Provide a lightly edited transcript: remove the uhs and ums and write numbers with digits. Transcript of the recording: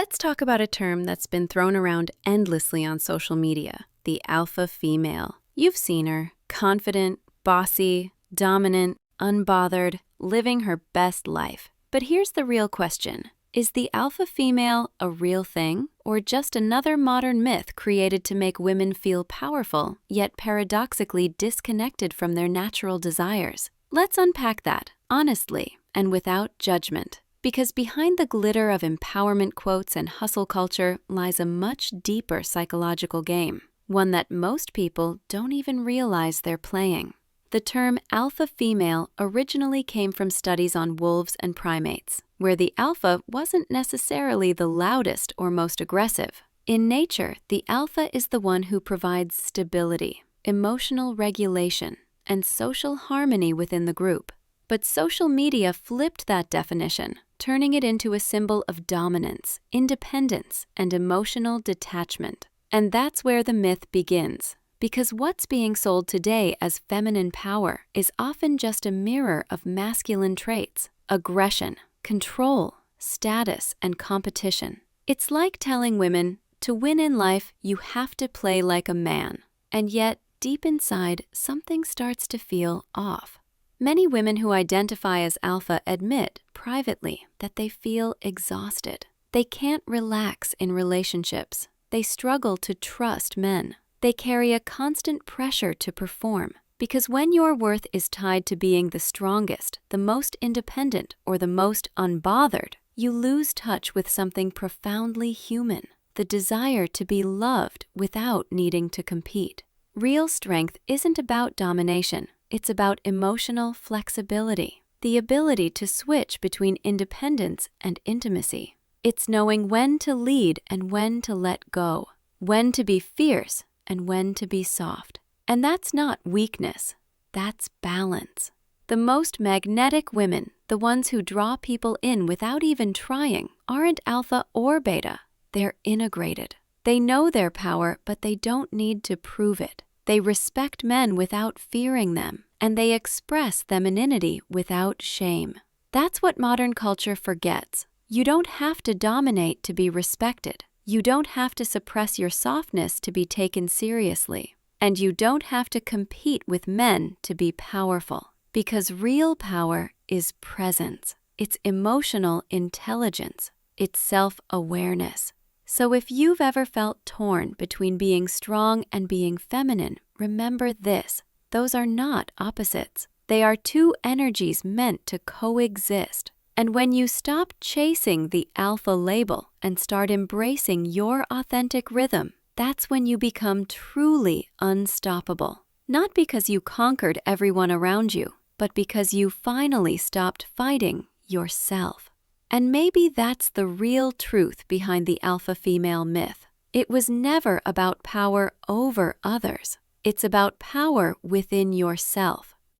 Let's talk about a term that's been thrown around endlessly on social media, the alpha female. You've seen her, confident, bossy, dominant, unbothered, living her best life. But here's the real question. Is the alpha female a real thing, or just another modern myth created to make women feel powerful, yet paradoxically disconnected from their natural desires? Let's unpack that, honestly, and without judgment. Because behind the glitter of empowerment quotes and hustle culture lies a much deeper psychological game, one that most people don't even realize they're playing. The term alpha female originally came from studies on wolves and primates, where the alpha wasn't necessarily the loudest or most aggressive. In nature, the alpha is the one who provides stability, emotional regulation, and social harmony within the group. But social media flipped that definition, turning it into a symbol of dominance, independence, and emotional detachment. And that's where the myth begins. Because what's being sold today as feminine power is often just a mirror of masculine traits: aggression, control, status, and competition. It's like telling women, to win in life, you have to play like a man. And yet, deep inside, something starts to feel off. Many women who identify as alpha admit, privately, that they feel exhausted. They can't relax in relationships. They struggle to trust men. They carry a constant pressure to perform, because when your worth is tied to being the strongest, the most independent, or the most unbothered, you lose touch with something profoundly human: the desire to be loved without needing to compete. Real strength isn't about domination. It's about emotional flexibility, the ability to switch between independence and intimacy. It's knowing when to lead and when to let go, when to be fierce and when to be soft. And that's not weakness, that's balance. The most magnetic women, the ones who draw people in without even trying, aren't alpha or beta. They're integrated. They know their power, but they don't need to prove it. They respect men without fearing them, and they express femininity without shame. That's what modern culture forgets. You don't have to dominate to be respected. You don't have to suppress your softness to be taken seriously. And you don't have to compete with men to be powerful. Because real power is presence. It's emotional intelligence. It's self-awareness. So if you've ever felt torn between being strong and being feminine, remember this: those are not opposites. They are two energies meant to coexist. And when you stop chasing the alpha label and start embracing your authentic rhythm, that's when you become truly unstoppable. Not because you conquered everyone around you, but because you finally stopped fighting yourself. And maybe that's the real truth behind the alpha female myth. It was never about power over others. It's about power within yourself.